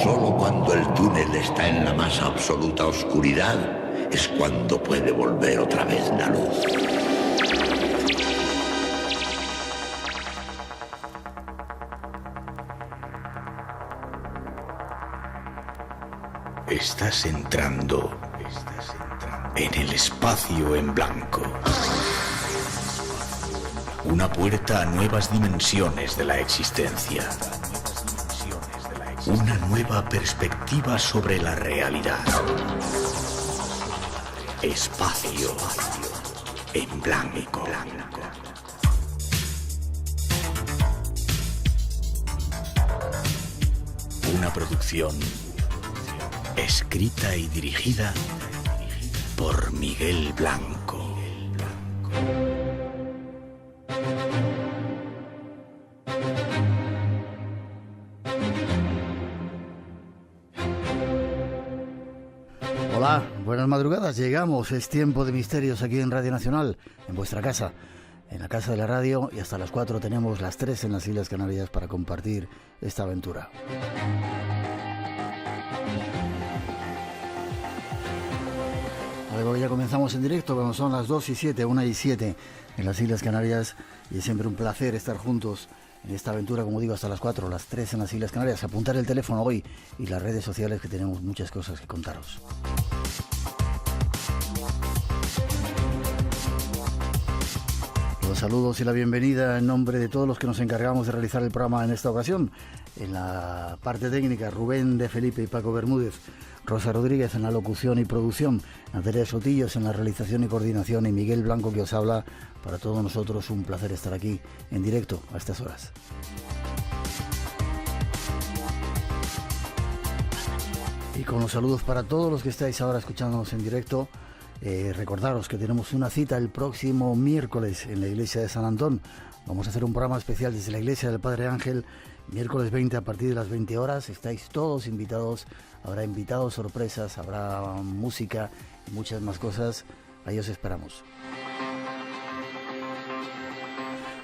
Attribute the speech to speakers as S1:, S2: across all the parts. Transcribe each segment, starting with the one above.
S1: Solo cuando el túnel está en la más absoluta oscuridad es cuando puede volver otra vez la luz.
S2: Estás entrando en el espacio en blanco. Una puerta a nuevas dimensiones de la existencia. Una nueva perspectiva sobre la realidad. Espacio en blanco. Una producción escrita y dirigida por Miguel Blanco.
S3: Hola, buenas madrugadas, llegamos, es Tiempo de Misterios aquí en Radio Nacional, en vuestra casa, en la casa de la radio, y hasta las 4 tenemos las 3 en las Islas Canarias para compartir esta aventura. Luego ya comenzamos en directo, cuando son las 2 y 7, 1 y 7 en las Islas Canarias, y es siempre un placer estar juntos en esta aventura, como digo, hasta las 4, las 3 en las Islas Canarias. Apuntar el teléfono hoy y las redes sociales, que tenemos muchas cosas que contaros. Los saludos y la bienvenida en nombre de todos los que nos encargamos de realizar el programa en esta ocasión. En la parte técnica, Rubén de Felipe y Paco Bermúdez, Rosa Rodríguez en la locución y producción, Natalia Sotillos en la realización y coordinación, y Miguel Blanco que os habla. Para todos nosotros un placer estar aquí en directo a estas horas. Y con los saludos para todos los que estáis ahora escuchándonos en directo, recordaros que tenemos una cita el próximo miércoles en la iglesia de San Antón. Vamos a hacer un programa especial desde la iglesia del Padre Ángel, miércoles 20 a partir de las 20 horas. Estáis todos invitados, habrá invitados sorpresas, habrá música y muchas más cosas. Ahí os esperamos.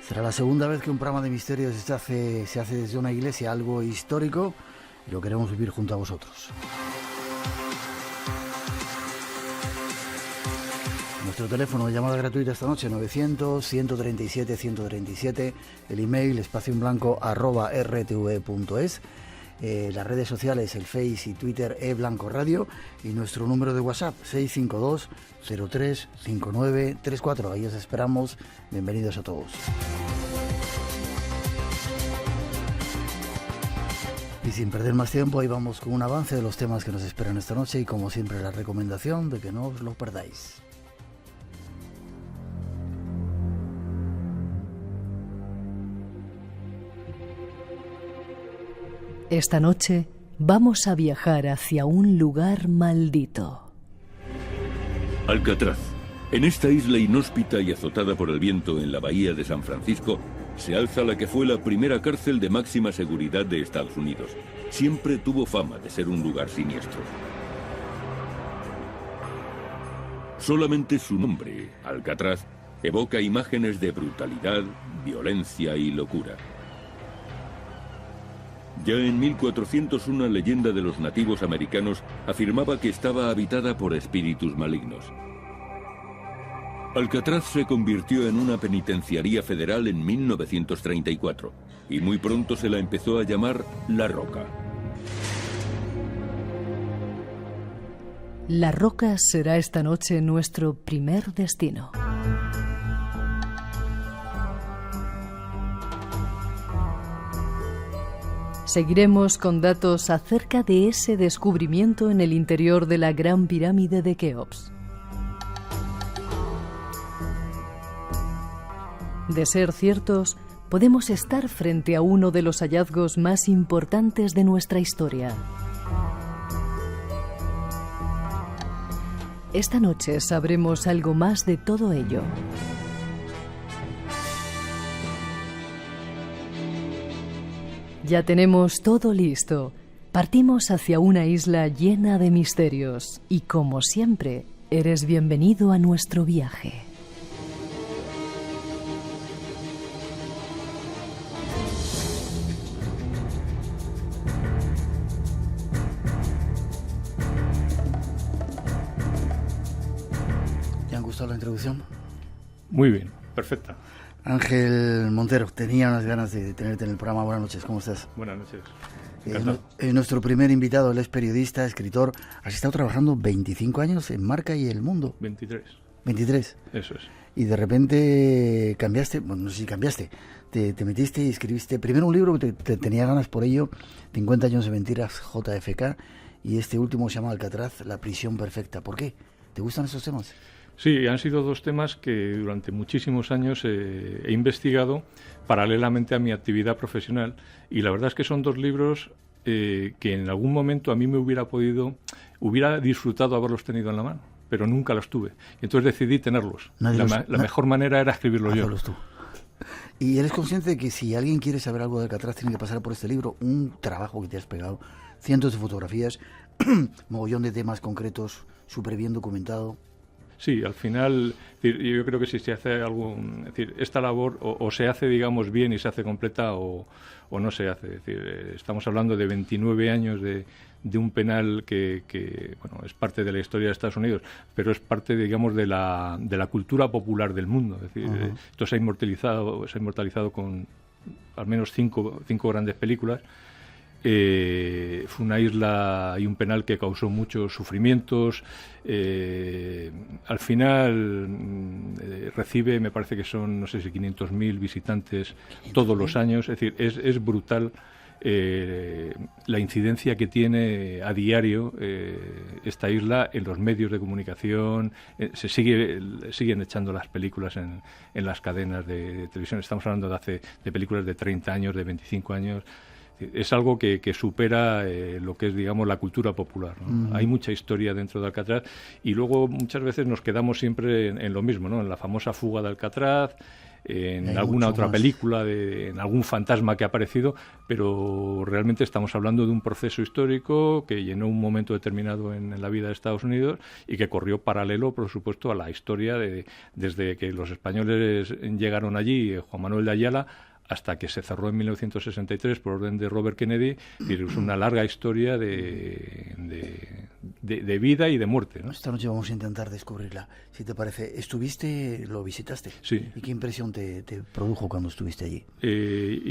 S3: Será la segunda vez que un programa de misterios se hace desde una iglesia, algo histórico, y lo queremos vivir junto a vosotros. Nuestro teléfono de llamada gratuita esta noche, 900-137-137, el email espacioenblanco@rtv.es, las redes sociales, el Face y Twitter eBlanco Radio, y nuestro número de WhatsApp 652-035934. Ahí os esperamos. Bienvenidos a todos. Y sin perder más tiempo, ahí vamos con un avance de los temas que nos esperan esta noche, y como siempre la recomendación de que no os lo perdáis.
S4: Esta noche vamos a viajar hacia un lugar maldito.
S5: Alcatraz. En esta isla inhóspita y azotada por el viento en la bahía de San Francisco, se alza la que fue la primera cárcel de máxima seguridad de Estados Unidos. Siempre tuvo fama de ser un lugar siniestro. Solamente su nombre, Alcatraz, evoca imágenes de brutalidad, violencia y locura. Ya en 1400 una leyenda de los nativos americanos afirmaba que estaba habitada por espíritus malignos. Alcatraz se convirtió en una penitenciaría federal en 1934 y muy pronto se la empezó a llamar La Roca.
S4: La Roca será esta noche nuestro primer destino. Seguiremos con datos acerca de ese descubrimiento en el interior de la Gran Pirámide de Keops. De ser ciertos, podemos estar frente a uno de los hallazgos más importantes de nuestra historia. Esta noche sabremos algo más de todo ello. Ya tenemos todo listo. Partimos hacia una isla llena de misterios y, como siempre, eres bienvenido a nuestro viaje.
S3: gustado la introducción?
S6: Muy bien, perfecta.
S3: Ángel Montero, tenía unas ganas de tenerte en el programa. Buenas noches, ¿cómo estás?
S6: Buenas noches.
S3: Es nuestro primer invitado, él es periodista, escritor. Has estado trabajando 25 años en Marca y El Mundo.
S6: 23.
S3: 23.
S6: Eso es.
S3: Y de repente cambiaste, bueno, no sé si cambiaste, te metiste y escribiste primero un libro que te tenía ganas por ello, 50 años de mentiras, JFK, y este último se llama Alcatraz, la prisión perfecta. ¿Por qué? ¿Te gustan esos temas?
S6: Sí, han sido dos temas que durante muchísimos años he investigado paralelamente a mi actividad profesional, y la verdad es que son dos libros que en algún momento a mí hubiera disfrutado haberlos tenido en la mano, pero nunca los tuve. Y entonces decidí tenerlos. La mejor manera era escribirlos yo.
S3: Tú. Y eres consciente de que si alguien quiere saber algo de Alcatraz tiene que pasar por este libro, un trabajo que te has pegado, cientos de fotografías, mogollón de temas concretos, súper bien documentado.
S6: Sí, al final, yo creo que si se hace algo, esta labor o se hace, digamos, bien y se hace completa o no se hace. Es decir, estamos hablando de 29 años de un penal que bueno, es parte de la historia de Estados Unidos, pero es parte, digamos, de la cultura popular del mundo. Es decir, esto se ha inmortalizado con al menos cinco grandes películas. Fue una isla y un penal que causó muchos sufrimientos. Al final recibe, me parece que son, no sé si 500.000 visitantes todos los años. Es decir, es brutal la incidencia que tiene a diario esta isla en los medios de comunicación. Siguen echando las películas en las cadenas de televisión. Estamos hablando de películas de 30 años, de 25 años. Es algo que supera lo que es, digamos, la cultura popular, ¿no? Hay mucha historia dentro de Alcatraz y luego muchas veces nos quedamos siempre en lo mismo, ¿no? En la famosa fuga de Alcatraz, en alguna otra película, en algún fantasma que ha aparecido, pero realmente estamos hablando de un proceso histórico que llenó un momento determinado en la vida de Estados Unidos y que corrió paralelo, por supuesto, a la historia desde que los españoles llegaron allí, Juan Manuel de Ayala, hasta que se cerró en 1963 por orden de Robert Kennedy. Es una larga historia de vida y de muerte, ¿no?
S3: Esta noche vamos a intentar descubrirla, si te parece. ¿Lo visitaste?
S6: Sí.
S3: ¿Y qué impresión te produjo cuando estuviste allí?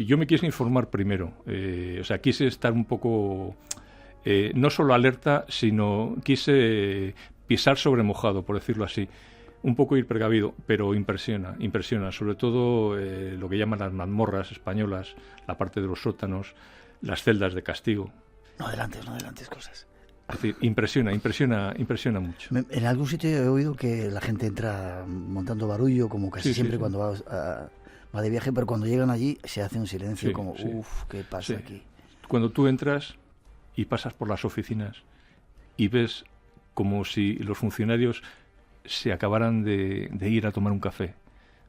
S6: Yo me quise informar primero. Quise estar un poco, no solo alerta, sino quise pisar sobre mojado, por decirlo así. Un poco ir precavido, pero impresiona, sobre todo lo que llaman las mazmorras españolas, la parte de los sótanos, las celdas de castigo.
S3: No adelantes cosas.
S6: Es decir, impresiona mucho.
S3: En algún sitio he oído que la gente entra montando barullo, como casi siempre cuando va de viaje, pero cuando llegan allí se hace un silencio uff, ¿qué pasa aquí?
S6: Cuando tú entras y pasas por las oficinas y ves como si los funcionarios se acabaran de ir a tomar un café.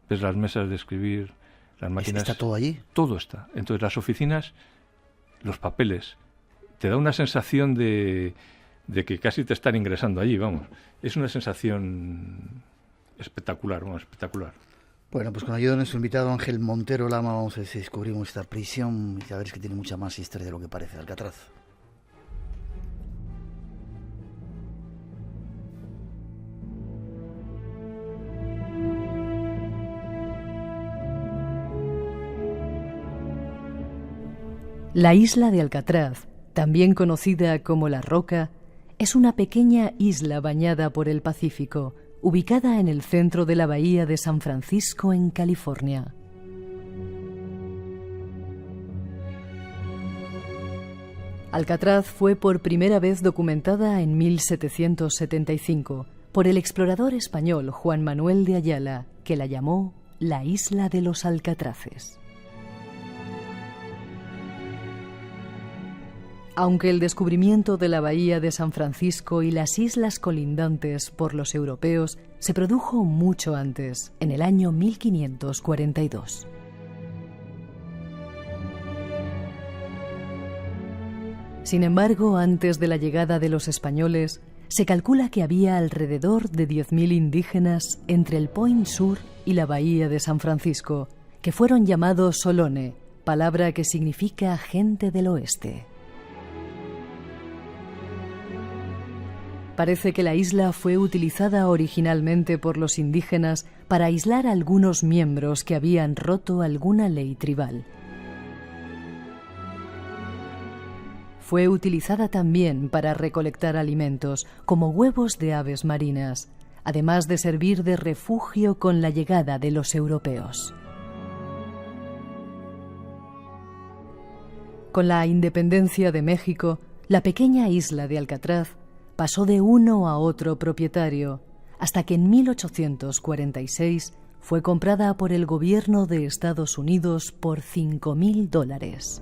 S6: Ves las mesas de escribir, las máquinas...
S3: ¿Está todo allí?
S6: Todo está. Entonces las oficinas, los papeles, te da una sensación de que casi te están ingresando allí, vamos. Es una sensación espectacular.
S3: Bueno, pues con ayuda de nuestro invitado Ángel Montero Lama vamos a ver si descubrimos esta prisión y a ver, es que tiene mucha más historia de lo que parece Alcatraz.
S4: La isla de Alcatraz, también conocida como La Roca, es una pequeña isla bañada por el Pacífico, ubicada en el centro de la bahía de San Francisco, en California. Alcatraz fue por primera vez documentada en 1775 por el explorador español Juan Manuel de Ayala, que la llamó la Isla de los Alcatraces. Aunque el descubrimiento de la bahía de San Francisco y las islas colindantes por los europeos se produjo mucho antes, en el año 1542. Sin embargo, antes de la llegada de los españoles, se calcula que había alrededor de 10.000 indígenas entre el Point Sur y la bahía de San Francisco, que fueron llamados Solone, palabra que significa gente del oeste. Parece que la isla fue utilizada originalmente por los indígenas para aislar a algunos miembros que habían roto alguna ley tribal. Fue utilizada también para recolectar alimentos, como huevos de aves marinas, además de servir de refugio con la llegada de los europeos. Con la independencia de México, la pequeña isla de Alcatraz pasó de uno a otro propietario, hasta que en 1846 fue comprada por el gobierno de Estados Unidos por $5.000.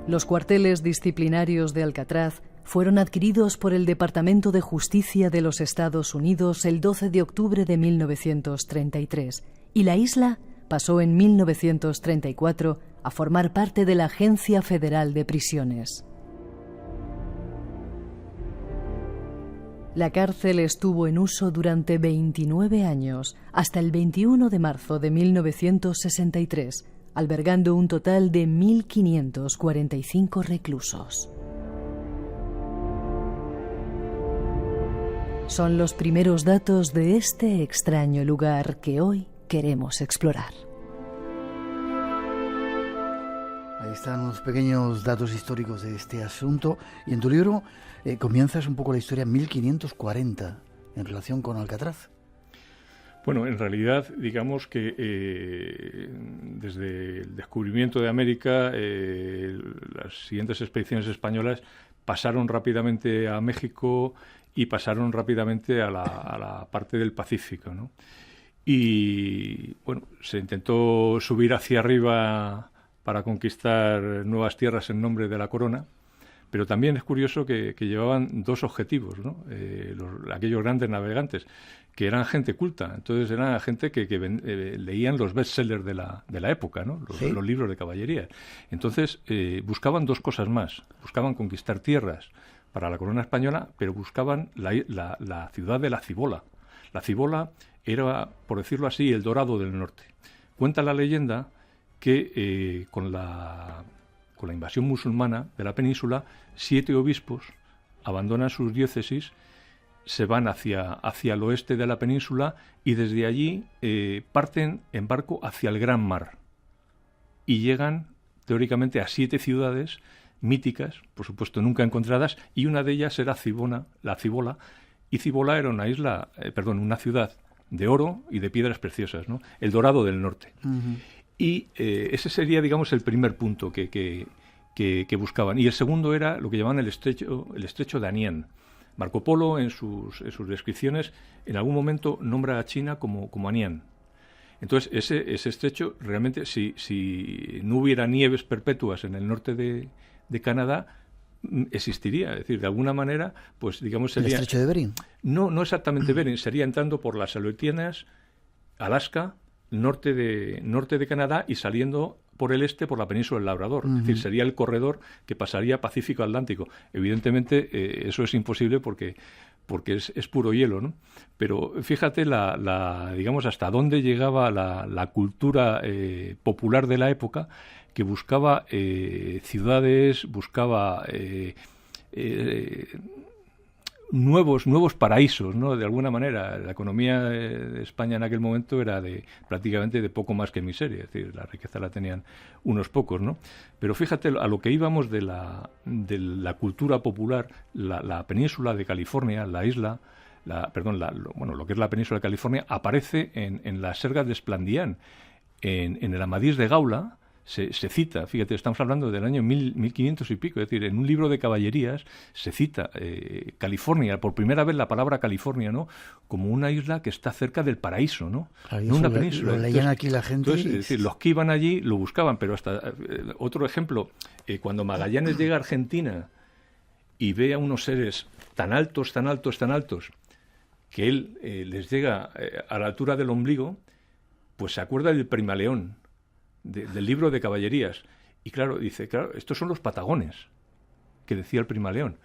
S4: Los cuarteles disciplinarios de Alcatraz fueron adquiridos por el Departamento de Justicia de los Estados Unidos el 12 de octubre de 1933 y la isla pasó en 1934 a formar parte de la Agencia Federal de Prisiones. La cárcel estuvo en uso durante 29 años, hasta el 21 de marzo de 1963, albergando un total de 1.545 reclusos. Son los primeros datos de este extraño lugar que hoy queremos explorar.
S3: Ahí están unos pequeños datos históricos de este asunto. Y en tu libro comienzas un poco la historia en 1540 en relación con Alcatraz.
S6: Bueno, en realidad, digamos que desde el descubrimiento de América, las siguientes expediciones españolas pasaron rápidamente a México y pasaron rápidamente a la parte del Pacífico, ¿no? Y, bueno, se intentó subir hacia arriba para conquistar nuevas tierras en nombre de la corona, pero también es curioso que llevaban dos objetivos, ¿no? Aquellos grandes navegantes, que eran gente culta, entonces eran gente que leían los bestsellers de la época, ¿no? Los libros de caballería. Entonces buscaban dos cosas más, buscaban conquistar tierras para la corona española, pero buscaban la ciudad de la Cibola. La Cibola era, por decirlo así, el Dorado del norte. Cuenta la leyenda que con la invasión musulmana de la península, 7 obispos abandonan sus diócesis, se van hacia el oeste de la península y desde allí parten en barco hacia el Gran Mar y llegan teóricamente a 7 ciudades míticas, por supuesto nunca encontradas, y una de ellas era la Cibola, y Cibola era una ciudad de oro y de piedras preciosas, ¿no? El Dorado del norte. Uh-huh. Y ese sería, digamos, el primer punto que buscaban. Y el segundo era lo que llamaban el estrecho de Anián. Marco Polo, en sus descripciones, en algún momento nombra a China como Anián. Entonces, ese estrecho, realmente, si no hubiera nieves perpetuas en el norte de Canadá, existiría. Es decir, de alguna manera, pues, digamos, sería...
S3: ¿El estrecho de Bering? No
S6: exactamente Bering. Sería entrando por las Aleutianas, Alaska, norte de Canadá y saliendo por el este por la península del Labrador. Uh-huh. Es decir, sería el corredor que pasaría Pacífico-Atlántico. Evidentemente, eso es imposible porque es puro hielo, ¿no? Pero fíjate digamos, hasta dónde llegaba la cultura popular de la época, que buscaba ciudades, buscaba nuevos paraísos, ¿no? De alguna manera, la economía de España en aquel momento era prácticamente de poco más que miseria, es decir, la riqueza la tenían unos pocos, ¿no? Pero fíjate a lo que íbamos de la cultura popular, la península de California, la isla, lo que es la península de California, aparece en las Sergas de Esplandián, en el Amadís de Gaula. Se cita, fíjate, estamos hablando del año 1500 y pico, es decir, en un libro de caballerías se cita California, por primera vez la palabra California, ¿no? Como una isla que está cerca del paraíso, ¿no?
S3: Claro,
S6: no una península.
S3: Lo leían aquí la gente.
S6: Entonces, es decir, los que iban allí lo buscaban, pero hasta otro ejemplo, cuando Magallanes llega a Argentina y ve a unos seres tan altos, que él les llega a la altura del ombligo, pues se acuerda del Primaleón, del libro de caballerías, y dice, estos son los patagones que decía el Primaleón,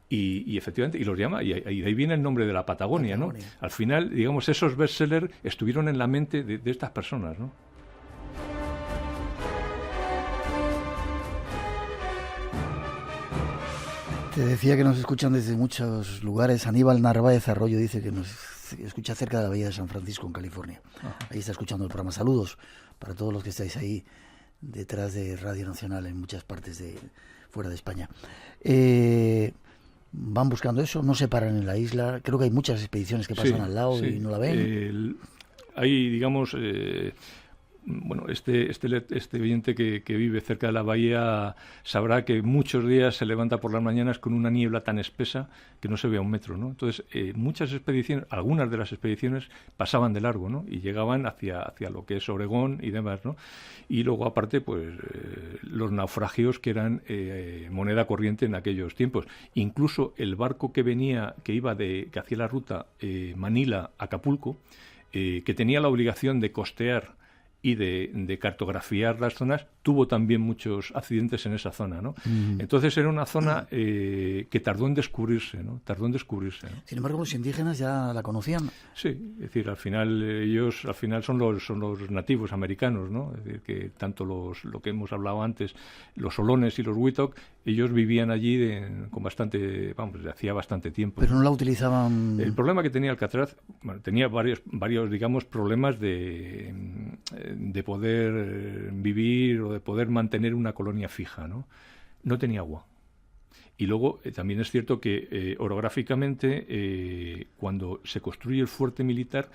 S6: y efectivamente, y los llama, y de ahí viene el nombre de la Patagonia, ¿no? Al final, digamos, esos bestsellers estuvieron en la mente de estas personas, ¿no?
S3: Te decía que nos escuchan desde muchos lugares. Aníbal Narváez Arroyo dice que nos escucha cerca de la bahía de San Francisco, en California. Ajá. Ahí está escuchando el programa. Saludos para todos los que estáis ahí detrás de Radio Nacional en muchas partes de fuera de España. Van buscando eso, no se paran en la isla. Creo que hay muchas expediciones que pasan al lado y no la ven.
S6: Hay, digamos, bueno, este oyente que vive cerca de la bahía sabrá que muchos días se levanta por las mañanas con una niebla tan espesa que no se ve a 1 metro, ¿no? Entonces, muchas expediciones, algunas de las expediciones pasaban de largo, ¿no? Y llegaban hacia lo que es Oregón y demás, ¿no? Y luego, aparte, pues, los naufragios que eran moneda corriente en aquellos tiempos. Incluso el barco que hacía la ruta Manila-Acapulco, que tenía la obligación de costear y de cartografiar las zonas, tuvo también muchos accidentes en esa zona, ¿no? Entonces era una zona que tardó en descubrirse, ¿no?
S3: Sin embargo, los indígenas ya la conocían.
S6: Sí, es decir, al final ellos son los nativos americanos, ¿no? Es decir, que tanto lo que hemos hablado antes, los Solones y los Witoc, ellos vivían allí con bastante, desde hacía bastante tiempo.
S3: Pero no la utilizaban.
S6: El problema que tenía Alcatraz, tenía varios, digamos, problemas de poder vivir o de poder mantener una colonia fija, ¿no? No tenía agua. Y luego también es cierto que orográficamente, cuando se construye el fuerte militar,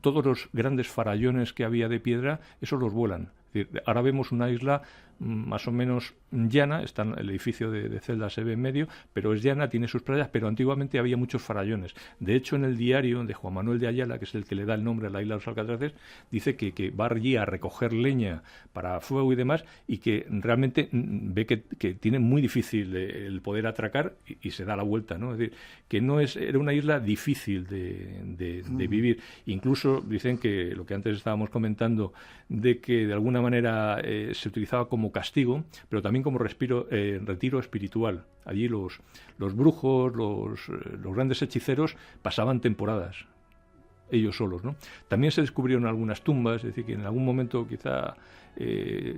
S6: todos los grandes farallones que había de piedra, esos los vuelan. Es decir, ahora vemos una isla más o menos llana, está el edificio de Celda se ve en medio, pero es llana, tiene sus playas, pero antiguamente había muchos farallones. De hecho, en el diario de Juan Manuel de Ayala, que es el que le da el nombre a la isla de los Alcatraces, dice que va allí a recoger leña para fuego y demás, y que realmente ve que tiene muy difícil el poder atracar y se da la vuelta, ¿no? Es decir, que era una isla difícil de vivir. Incluso dicen que lo que antes estábamos comentando, de que de alguna manera se utilizaba como castigo, pero también como retiro espiritual. Allí los brujos, los grandes hechiceros pasaban temporadas ellos solos, ¿no? También se descubrieron algunas tumbas, es decir, que en algún momento quizá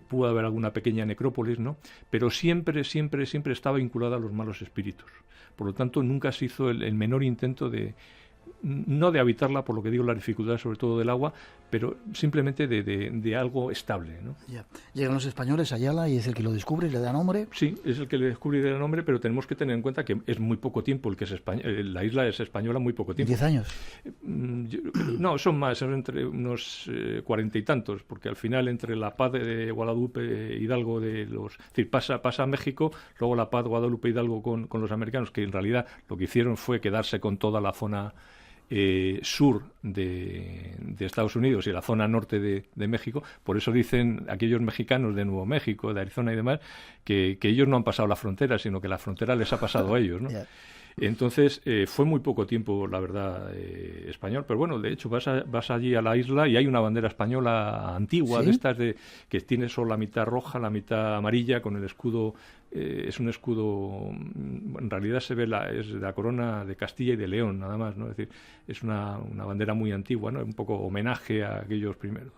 S6: pudo haber alguna pequeña necrópolis, ¿no? Pero siempre estaba vinculada a los malos espíritus. Por lo tanto, nunca se hizo el menor intento no de habitarla, por lo que digo, la dificultad sobre todo del agua, pero simplemente de algo estable, ¿no?
S3: Ya. Llegan los españoles a Ayala y es el que lo descubre y le da nombre.
S6: Sí, es el que le descubre y le da nombre, pero tenemos que tener en cuenta que es muy poco tiempo la isla es española, muy poco tiempo.
S3: 10 años.
S6: No, son más, son entre unos 40 y tantos, porque al final entre la paz de Guadalupe, Hidalgo, es decir, pasa a México, luego la paz Guadalupe, Hidalgo con los americanos, que en realidad lo que hicieron fue quedarse con toda la zona sur de Estados Unidos y la zona norte de México. Por eso dicen aquellos mexicanos de Nuevo México, de Arizona y demás, que ellos no han pasado la frontera, sino que la frontera les ha pasado a ellos, ¿no? Yeah. Entonces, fue muy poco tiempo, la verdad, español. Pero bueno, de hecho, vas allí a la isla y hay una bandera española antigua, ¿sí? De estas que tiene solo la mitad roja, la mitad amarilla, con el escudo. Es un escudo, en realidad se ve es de la corona de Castilla y de León, nada más, ¿no? Es decir, es una bandera muy antigua, ¿no? Un poco homenaje a aquellos primeros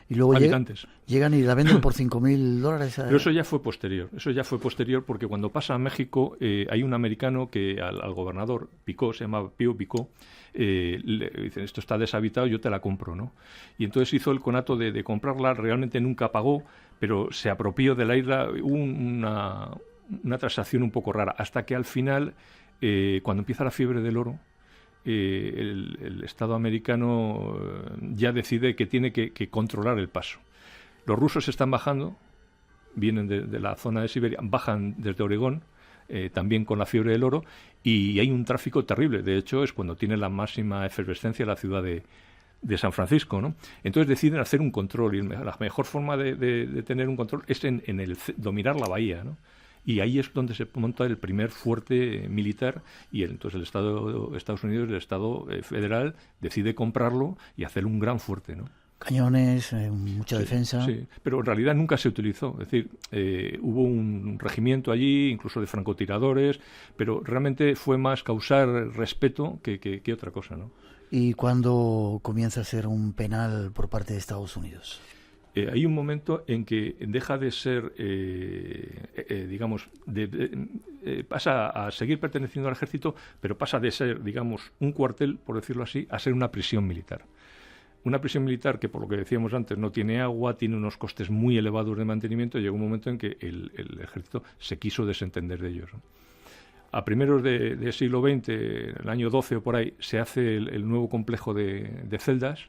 S3: y luego
S6: habitantes.
S3: Llegan y la venden por $5,000.
S6: Pero eso ya fue posterior, porque cuando pasa a México hay un americano que al gobernador Picó, se llama Pío Picó, le dicen, esto está deshabitado, yo te la compro, ¿no? Y entonces hizo el conato de comprarla, realmente nunca pagó, pero se apropió de la isla. Hubo una transacción un poco rara, hasta que al final, cuando empieza la fiebre del oro, el Estado americano ya decide que tiene que controlar el paso. Los rusos están bajando, vienen de la zona de Siberia, bajan desde Oregón, también con la fiebre del oro, y hay un tráfico terrible. De hecho, es cuando tiene la máxima efervescencia la ciudad de San Francisco, ¿no? Entonces deciden hacer un control, y la mejor forma de tener un control es en dominar la bahía, ¿no? Y ahí es donde se monta el primer fuerte militar, y entonces el Estado de Estados Unidos, el Estado federal, decide comprarlo y hacer un gran fuerte, ¿no?
S3: Cañones, mucha defensa.
S6: Sí, pero en realidad nunca se utilizó. Es decir, hubo un regimiento allí, incluso de francotiradores, pero realmente fue más causar respeto que otra cosa, ¿no?
S3: ¿Y cuándo comienza a ser un penal por parte de Estados Unidos?
S6: hay un momento en que deja de ser, digamos, pasa a seguir perteneciendo al ejército, pero pasa de ser, digamos, un cuartel, por decirlo así, a ser una prisión militar. Una prisión militar que, por lo que decíamos antes, no tiene agua, tiene unos costes muy elevados de mantenimiento, y llegó un momento en que el ejército se quiso desentender de ellos, ¿no? A primeros del siglo XX, el año 12 o por ahí, se hace el nuevo complejo de celdas,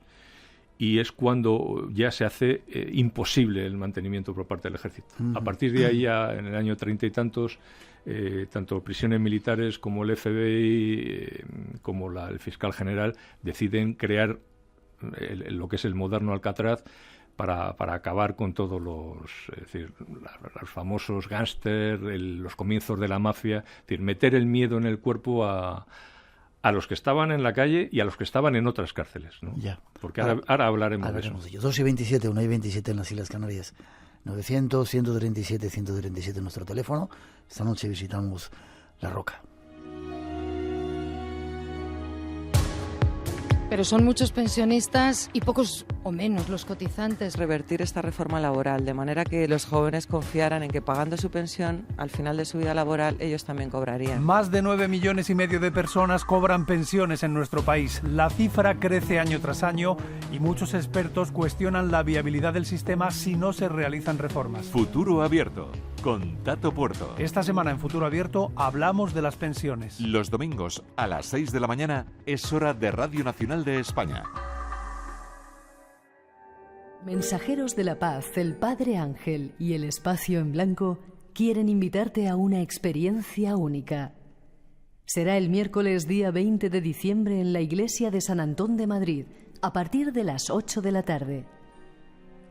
S6: y es cuando ya se hace imposible el mantenimiento por parte del ejército. A partir de ahí, ya en el año 30 y tantos, tanto prisiones militares como el FBI, como el fiscal general, deciden crear lo que es el moderno Alcatraz para acabar con todos los famosos gángsters, los comienzos de la mafia, es decir, meter el miedo en el cuerpo a los que estaban en la calle y a los que estaban en otras cárceles, ¿no?
S3: Ya.
S6: Porque ahora hablaremos de eso.
S3: 2:27, 1:27 en las Islas Canarias. 900-137-137 nuestro teléfono. Esta noche visitamos La Roca.
S7: Pero son muchos pensionistas y pocos o menos los cotizantes.
S8: Revertir esta reforma laboral, de manera que los jóvenes confiaran en que pagando su pensión, al final de su vida laboral, ellos también cobrarían.
S9: Más de 9,5 millones de personas cobran pensiones en nuestro país. La cifra crece año tras año y muchos expertos cuestionan la viabilidad del sistema si no se realizan reformas.
S10: Futuro Abierto, con Tato Puerto.
S9: Esta semana en Futuro Abierto hablamos de las pensiones.
S10: Los domingos a las 6 de la mañana es hora de Radio Nacional de España.
S4: Mensajeros de la Paz, el Padre Ángel y el Espacio en Blanco quieren invitarte a una experiencia única. Será el miércoles día 20 de diciembre en la iglesia de San Antón de Madrid, a partir de las 8 de la tarde.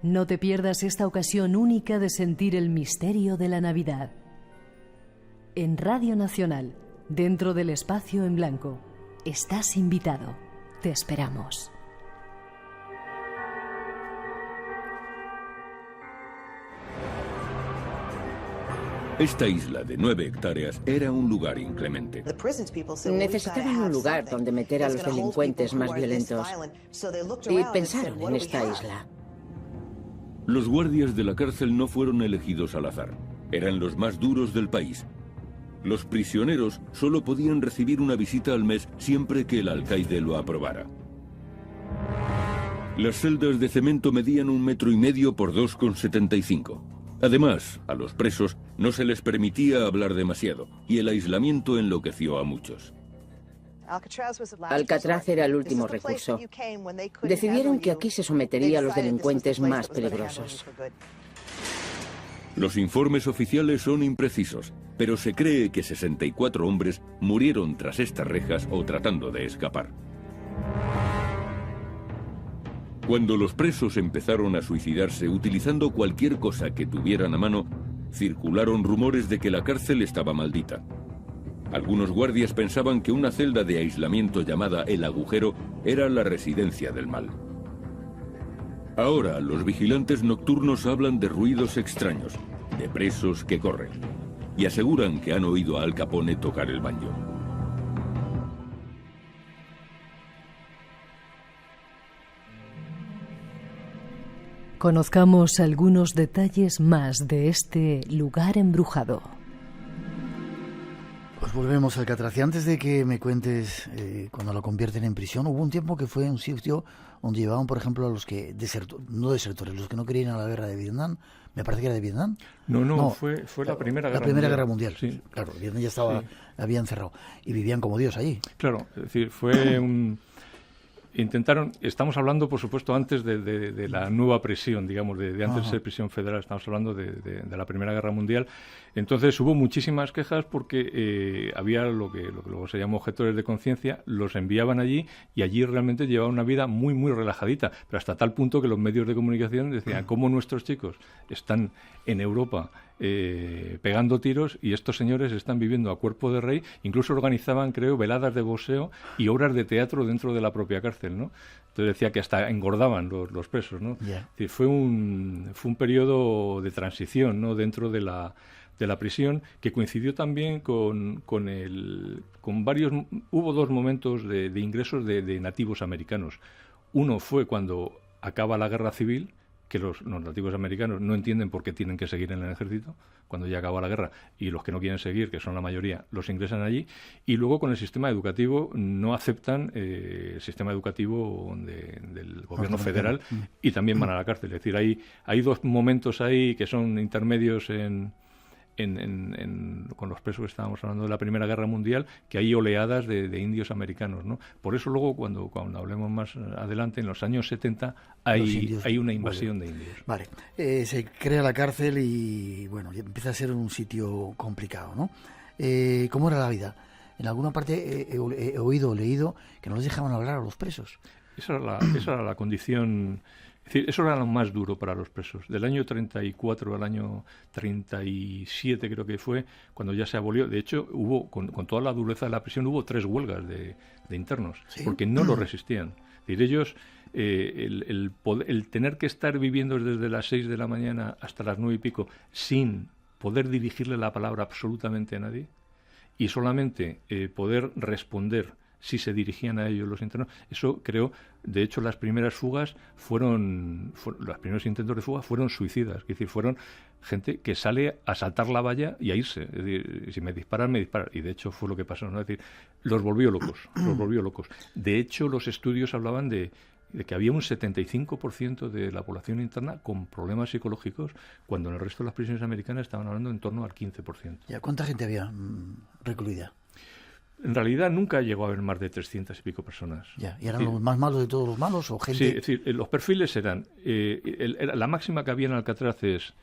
S4: No te pierdas esta ocasión única de sentir el misterio de la Navidad. En Radio Nacional, dentro del Espacio en Blanco, estás invitado. Te esperamos.
S5: Esta isla de 9 hectáreas era un lugar inclemente.
S11: Necesitaban un lugar donde meter a los delincuentes más violentos y pensaron en esta isla.
S5: Los guardias de la cárcel no fueron elegidos al azar. Eran los más duros del país. Los prisioneros solo podían recibir una visita al mes siempre que el alcaide lo aprobara. Las celdas de cemento medían 1,5 metros por 2,75. Además, a los presos no se les permitía hablar demasiado, y el aislamiento enloqueció a muchos.
S11: Alcatraz era el último recurso. Decidieron que aquí se sometería a los delincuentes más peligrosos.
S5: Los informes oficiales son imprecisos, pero se cree que 64 hombres murieron tras estas rejas o tratando de escapar. Cuando los presos empezaron a suicidarse utilizando cualquier cosa que tuvieran a mano, circularon rumores de que la cárcel estaba maldita. Algunos guardias pensaban que una celda de aislamiento llamada El Agujero era la residencia del mal. Ahora los vigilantes nocturnos hablan de ruidos extraños, de presos que corren, y aseguran que han oído a Al Capone tocar el banjo.
S4: Conozcamos algunos detalles más de este lugar embrujado.
S3: Pues volvemos a Alcatraz. Y antes de que me cuentes cuando lo convierten en prisión, hubo un tiempo que fue un sitio donde llevaban, por ejemplo, a los que no desertores, los que no querían ir a la guerra de Vietnam. Me parece que era de Vietnam.
S6: No, fue la Primera Guerra Mundial.
S3: La Primera Guerra Mundial,
S6: sí.
S3: Claro, Vietnam ya estaba, había encerrado. Y vivían como Dios allí.
S6: Claro, es decir, fue un... Intentaron, estamos hablando, por supuesto, antes de la nueva prisión, digamos, de antes de ser prisión federal, estamos hablando de la Primera Guerra Mundial. Entonces hubo muchísimas quejas porque había lo que luego se llamó objetores de conciencia, los enviaban allí y allí realmente llevaban una vida muy, muy relajadita, pero hasta tal punto que los medios de comunicación decían cómo nuestros chicos están en Europa pegando tiros y estos señores están viviendo a cuerpo de rey. Incluso organizaban, creo, veladas de boxeo y obras de teatro dentro de la propia cárcel, ¿no? Entonces decía que hasta engordaban los presos, ¿no? Yeah. Es decir, fue un periodo de transición, ¿no? Dentro de la prisión, que coincidió también con varios... Hubo dos momentos de ingresos de nativos americanos. Uno fue cuando acaba la guerra civil, que los nativos americanos no entienden por qué tienen que seguir en el ejército cuando ya acabó la guerra, y los que no quieren seguir, que son la mayoría, los ingresan allí, y luego con el sistema educativo no aceptan el sistema educativo del gobierno federal, y también van a la cárcel. Es decir, hay dos momentos ahí que son intermedios con los presos que estábamos hablando de la Primera Guerra Mundial, que hay oleadas de indios americanos, ¿no? Por eso luego, cuando hablemos más adelante, en los años 70, hay una invasión de indios.
S3: Vale, se crea la cárcel y, bueno, empieza a ser un sitio complicado, ¿no? ¿Cómo era la vida? En alguna parte he oído o leído que no les dejaban hablar a los presos.
S6: Esa era la condición. Es decir, eso era lo más duro para los presos. Del año 34 al año 37, creo que fue, cuando ya se abolió. De hecho, hubo, con toda la dureza de la prisión, hubo 3 huelgas de internos, ¿sí? Porque no lo resistían. Es decir, ellos, el tener que estar viviendo desde las 6 de la mañana hasta las 9 y pico sin poder dirigirle la palabra absolutamente a nadie, y solamente poder responder si se dirigían a ellos los internos, eso creo. De hecho, las primeras fugas los primeros intentos de fuga fueron suicidas, es decir, fueron gente que sale a saltar la valla y a irse. Es decir, si me disparan, me disparan. Y de hecho fue lo que pasó, ¿no? Es decir, los volvió locos. De hecho, los estudios hablaban de que había un 75% de la población interna con problemas psicológicos, cuando en el resto de las prisiones americanas estaban hablando en torno al 15%.
S3: ¿Ya cuánta gente había recluida?
S6: En realidad nunca llegó a haber más de 300 y pico personas.
S3: Ya, ¿y eran los más malos de todos los malos o gente?
S6: Sí, es decir, los perfiles eran... la máxima que había en Alcatraz es: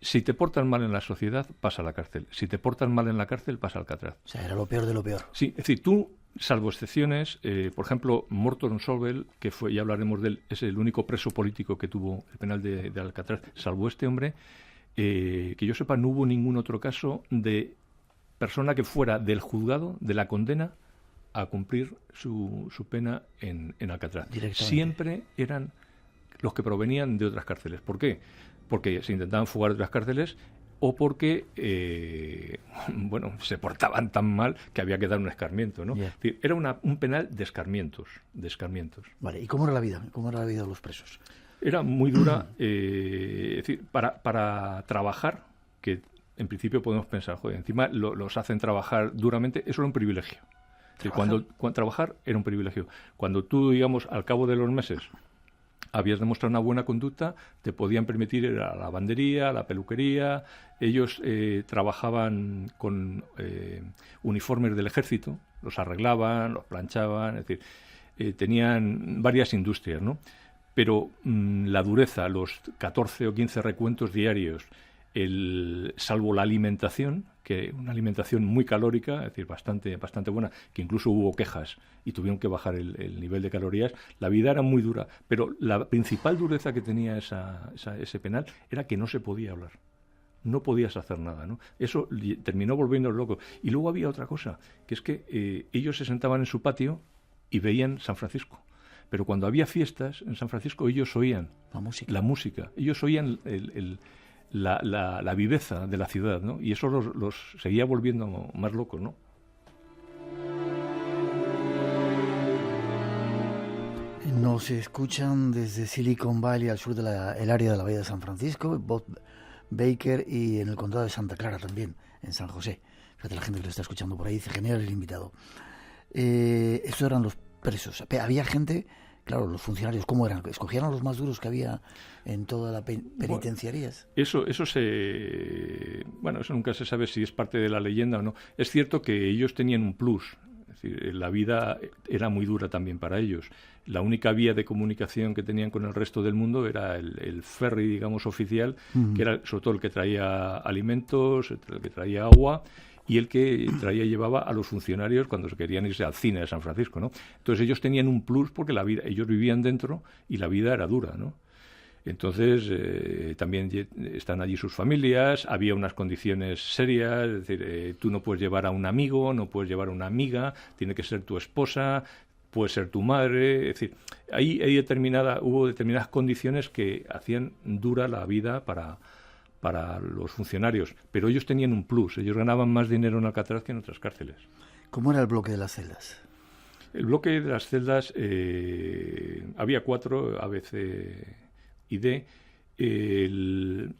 S6: si te portas mal en la sociedad, pasa a la cárcel. Si te portas mal en la cárcel, pasa al Alcatraz.
S3: O sea, era lo peor de lo peor.
S6: Sí, es decir, tú, salvo excepciones, por ejemplo, Morton Sobel, que fue, ya hablaremos de él, es el único preso político que tuvo el penal de Alcatraz, salvo este hombre, que yo sepa, no hubo ningún otro caso de persona que fuera del juzgado, de la condena, a cumplir su pena en Alcatraz. Siempre eran los que provenían de otras cárceles. ¿Por qué? Porque se intentaban fugar de otras cárceles, o porque se portaban tan mal que había que dar un escarmiento, ¿no? Es decir, era un penal de escarmientos.
S3: Vale, ¿y cómo era la vida? ¿Cómo era la vida de los presos?
S6: Era muy dura. Es decir, para trabajar, que en principio podemos pensar, joder, encima los hacen trabajar duramente, eso era un privilegio. Cuando trabajar era un privilegio. Cuando tú, digamos, al cabo de los meses habías demostrado una buena conducta, te podían permitir ir a la lavandería, a la peluquería. Ellos trabajaban con uniformes del ejército, los arreglaban, los planchaban, es decir, tenían varias industrias, ¿no? Pero la dureza, los 14 o 15 recuentos diarios, salvo la alimentación, que una alimentación muy calórica, es decir, bastante buena, que incluso hubo quejas y tuvieron que bajar el nivel de calorías. La vida era muy dura, pero la principal dureza que tenía ese penal era que no se podía hablar. No podías hacer nada, ¿no? Eso terminó volviéndolos locos. Y luego había otra cosa, que es que ellos se sentaban en su patio y veían San Francisco. Pero cuando había fiestas en San Francisco, ellos oían la música. Ellos oían la viveza de la ciudad, ¿no? Y eso los seguía volviendo más locos, ¿no?
S3: Nos escuchan desde Silicon Valley, al sur del área de la Bahía de San Francisco, Bob Baker, y en el condado de Santa Clara también, en San José. Fíjate, la gente que lo está escuchando por ahí dice: genial el invitado. Estos eran los presos. Había gente... Claro, los funcionarios, ¿cómo eran? ¿Escogían a los más duros que había en todas las penitenciarías?
S6: Eso nunca se sabe si es parte de la leyenda o no. Es cierto que ellos tenían un plus. Es decir, la vida era muy dura también para ellos. La única vía de comunicación que tenían con el resto del mundo era el ferry, digamos, oficial, que era sobre todo el que traía alimentos, el que traía agua, y el que llevaba a los funcionarios cuando se querían irse al cine de San Francisco, ¿no? Entonces ellos tenían un plus porque ellos vivían dentro y la vida era dura, ¿no? Entonces también están allí sus familias, había unas condiciones serias, es decir, tú no puedes llevar a un amigo, no puedes llevar a una amiga, tiene que ser tu esposa, puede ser tu madre, es decir, hubo determinadas condiciones que hacían dura la vida para los funcionarios, pero ellos tenían un plus, ellos ganaban más dinero en Alcatraz que en otras cárceles.
S3: ¿Cómo era el bloque de las celdas?
S6: El bloque de las celdas, había 4, A, B, C y D.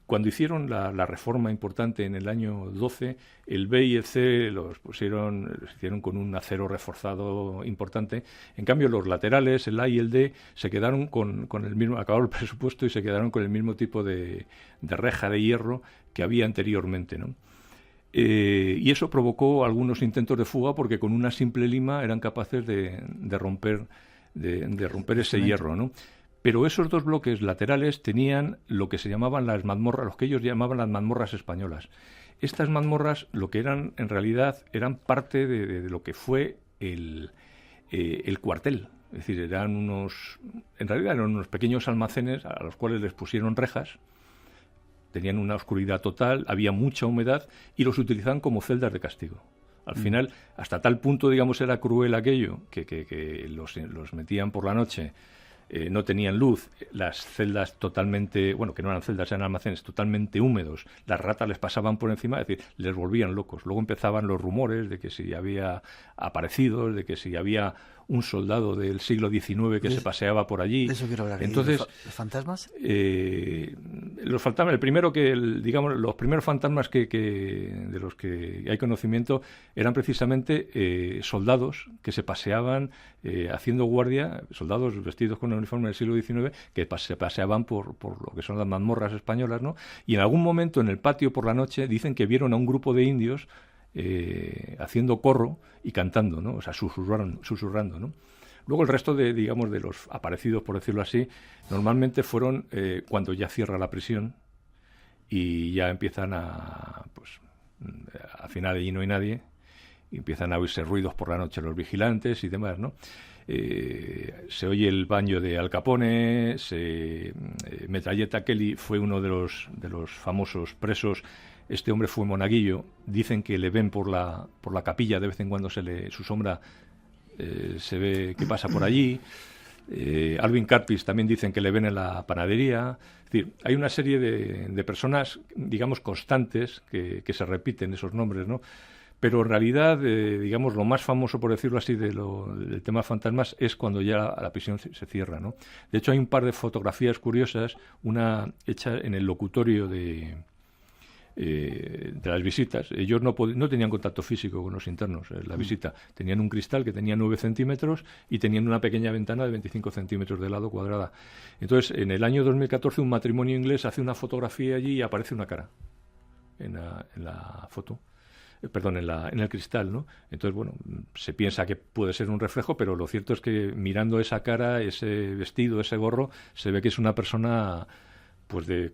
S6: Cuando hicieron la reforma importante en el año 12, el B y el C los hicieron con un acero reforzado importante. En cambio, los laterales, el A y el D, se quedaron con el mismo, acabó el presupuesto y se quedaron con el mismo tipo de reja de hierro que había anteriormente, ¿no? Y eso provocó algunos intentos de fuga porque con una simple lima eran capaces de romper ese hierro, ¿no? Pero esos dos bloques laterales tenían lo que se llamaban las mazmorras, los que ellos llamaban las mazmorras españolas. Estas mazmorras, lo que eran en realidad, eran parte de lo que fue el cuartel. Es decir, en realidad eran unos pequeños almacenes a los cuales les pusieron rejas. Tenían una oscuridad total, había mucha humedad y los utilizaban como celdas de castigo. Al final, hasta tal punto, digamos, era cruel aquello que los metían por la noche. No tenían luz, las celdas totalmente, bueno, que no eran celdas, eran almacenes totalmente húmedos, las ratas les pasaban por encima, es decir, les volvían locos. Luego empezaban los rumores de que si había aparecidos, de que si había un soldado del siglo XIX que se paseaba por allí.
S3: De eso quiero hablar.
S6: Entonces,
S3: ¿los fantasmas?
S6: Los fantasmas, los primeros fantasmas de los que hay conocimiento eran precisamente soldados que se paseaban haciendo guardia, soldados vestidos con el uniforme del siglo XIX que se paseaban por lo que son las mazmorras españolas, ¿no? Y en algún momento en el patio por la noche dicen que vieron a un grupo de indios haciendo corro y cantando, ¿no? O sea, susurrando, ¿no? Luego el resto de los aparecidos, por decirlo así, normalmente fueron cuando ya cierra la prisión y ya empiezan al final allí no hay nadie, y empiezan a oírse ruidos por la noche los vigilantes y demás, ¿no? Se oye el baño de Al Capone, Metralleta Kelly fue uno de los famosos presos. Este hombre fue monaguillo. Dicen que le ven por la capilla de vez en cuando su sombra se ve que pasa por allí. Alvin Karpis también dicen que le ven en la panadería. Es decir, hay una serie de personas, digamos, constantes que se repiten esos nombres, ¿no? Pero en realidad, lo más famoso, por decirlo así, del tema fantasmas es cuando ya la prisión se cierra, ¿no? De hecho, hay un par de fotografías curiosas, una hecha en el locutorio de las visitas. Ellos no tenían contacto físico con los internos en la visita. Tenían un cristal que tenía 9 centímetros y tenían una pequeña ventana de 25 centímetros de lado cuadrada. Entonces, en el año 2014, un matrimonio inglés hace una fotografía allí y aparece una cara en la foto. En el cristal, ¿no? Entonces, bueno, se piensa que puede ser un reflejo, pero lo cierto es que mirando esa cara, ese vestido, ese gorro, se ve que es una persona, pues de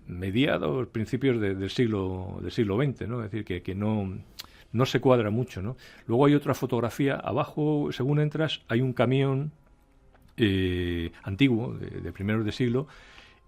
S6: mediados, principios del siglo XX, ¿no? Es decir, que no se cuadra mucho, ¿no? Luego hay otra fotografía, abajo, según entras, hay un camión antiguo, de primeros de siglo,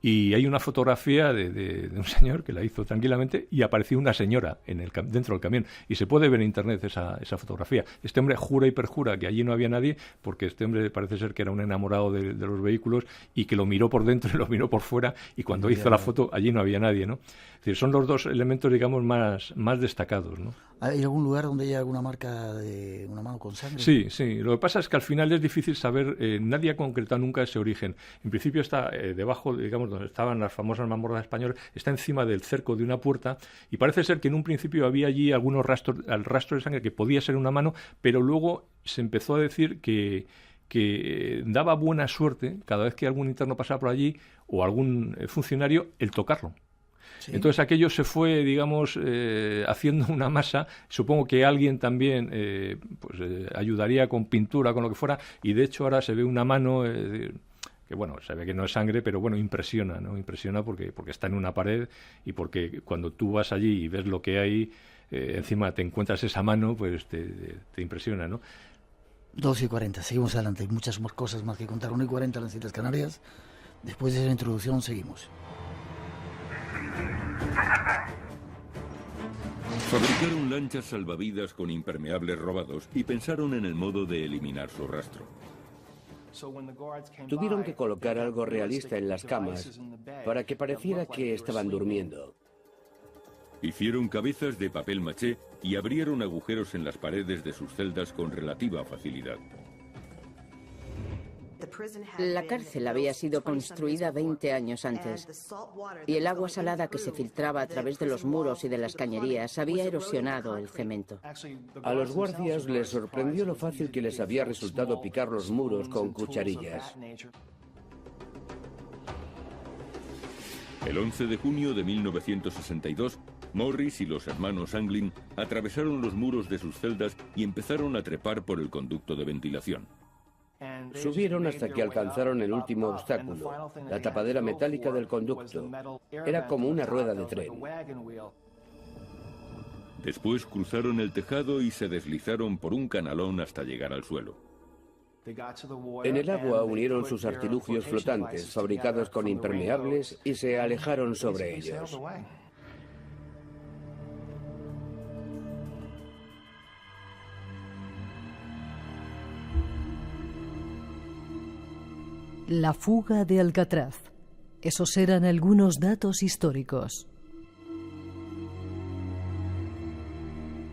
S6: y hay una fotografía de un señor que la hizo tranquilamente y apareció una señora dentro del camión. Y se puede ver en internet esa fotografía. Este hombre jura y perjura que allí no había nadie porque este hombre parece ser que era un enamorado de los vehículos y que lo miró por dentro y lo miró por fuera y cuando hizo la foto allí no había nadie, ¿no? Es decir, son los dos elementos, digamos, más destacados, ¿no?
S3: ¿Hay algún lugar donde haya alguna marca de una mano con sangre?
S6: Sí. Lo que pasa es que al final es difícil saber, nadie ha concretado nunca ese origen. En principio está debajo, digamos, donde estaban las famosas mazmorras españolas, está encima del cerco de una puerta y parece ser que en un principio había allí algunos rastros de sangre que podía ser una mano, pero luego se empezó a decir que daba buena suerte cada vez que algún interno pasaba por allí o algún funcionario el tocarlo. Sí. Entonces aquello se fue, digamos, haciendo una masa. Supongo que alguien también ayudaría con pintura, con lo que fuera, y de hecho ahora se ve una mano que, bueno, se ve que no es sangre, pero bueno, impresiona, ¿no? Impresiona porque está en una pared y porque cuando tú vas allí y ves lo que hay, encima te encuentras esa mano, pues te impresiona, ¿no?
S3: 2:40, seguimos adelante. Hay muchas más cosas más que contar. 1:40 en las Islas Canarias. Después de esa introducción, seguimos.
S5: Fabricaron lanchas salvavidas con impermeables robados y pensaron en el modo de eliminar su rastro.
S12: Tuvieron que colocar algo realista en las camas para que pareciera que estaban durmiendo.
S5: Hicieron cabezas de papel maché y abrieron agujeros en las paredes de sus celdas con relativa facilidad.
S11: La cárcel había sido construida 20 años antes y el agua salada que se filtraba a través de los muros y de las cañerías había erosionado el cemento.
S12: A los guardias les sorprendió lo fácil que les había resultado picar los muros con cucharillas.
S5: El 11 de junio de 1962, Morris y los hermanos Anglin atravesaron los muros de sus celdas y empezaron a trepar por el conducto de ventilación.
S12: Subieron hasta que alcanzaron el último obstáculo, la tapadera metálica del conducto. Era como una rueda de tren.
S5: Después cruzaron el tejado y se deslizaron por un canalón hasta llegar al suelo.
S12: En el agua unieron sus artilugios flotantes, fabricados con impermeables, y se alejaron sobre ellos.
S4: La fuga de Alcatraz. Esos eran algunos datos históricos.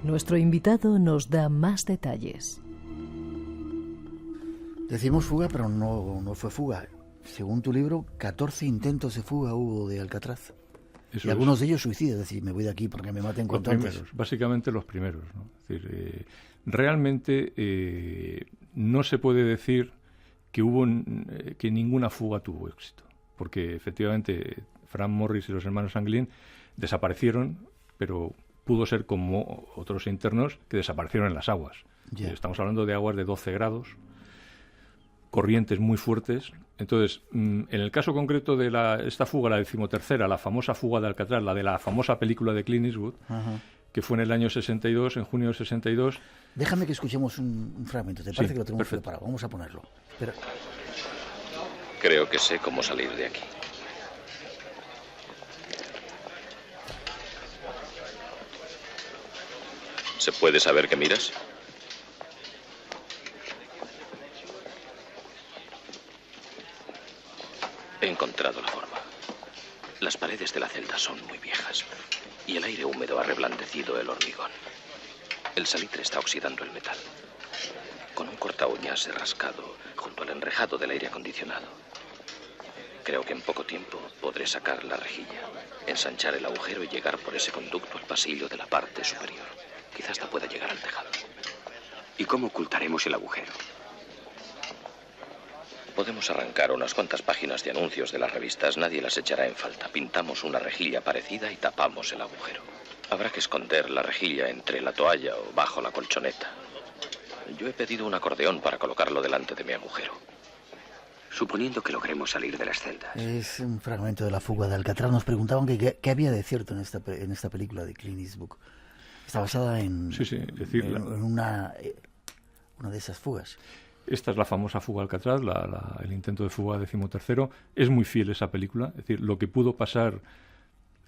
S4: Nuestro invitado nos da más detalles.
S3: Decimos fuga, pero no fue fuga. Según tu libro, 14 intentos de fuga hubo de Alcatraz.
S6: Eso
S3: y algunos de ellos suicidas, es decir, me voy de aquí porque me maten cuanto antes.
S6: Básicamente los primeros, ¿no? Es decir, realmente no se puede decir que ninguna fuga tuvo éxito, porque efectivamente Frank Morris y los hermanos Anglin desaparecieron, pero pudo ser como otros internos que desaparecieron en las aguas.
S3: Yeah.
S6: Estamos hablando de aguas de 12 grados, corrientes muy fuertes. Entonces, en el caso concreto de esta fuga, la 13ª, la famosa fuga de Alcatraz, la de la famosa película de Clint Eastwood, que fue en el año 62, en junio del 62.
S3: Déjame que escuchemos un fragmento, ¿te parece que lo tenemos preparado? Vamos a ponerlo. Espera.
S13: Creo que sé cómo salir de aquí. ¿Se puede saber qué miras? He encontrado la forma. Las paredes de la celda son muy viejas y el aire húmedo ha reblandecido el hormigón. El salitre está oxidando el metal. Con un corta uñas he rascado junto al enrejado del aire acondicionado. Creo que en poco tiempo podré sacar la rejilla, ensanchar el agujero y llegar por ese conducto al pasillo de la parte superior. Quizás hasta pueda llegar al tejado.
S14: ¿Y cómo ocultaremos el agujero?
S13: Podemos arrancar unas cuantas páginas de anuncios de las revistas. Nadie las echará en falta. Pintamos una rejilla parecida y tapamos el agujero. Habrá que esconder la rejilla entre la toalla o bajo la colchoneta. Yo he pedido un acordeón para colocarlo delante de mi agujero.
S14: Suponiendo que logremos salir de las celdas.
S3: Es un fragmento de la fuga de Alcatraz. Nos preguntaban qué había de cierto en esta película de Clint Eastwood. Está basada en una de esas fugas.
S6: Esta es la famosa fuga de Alcatraz, el intento de fuga 13º. Es muy fiel esa película. Es decir, lo que pudo pasar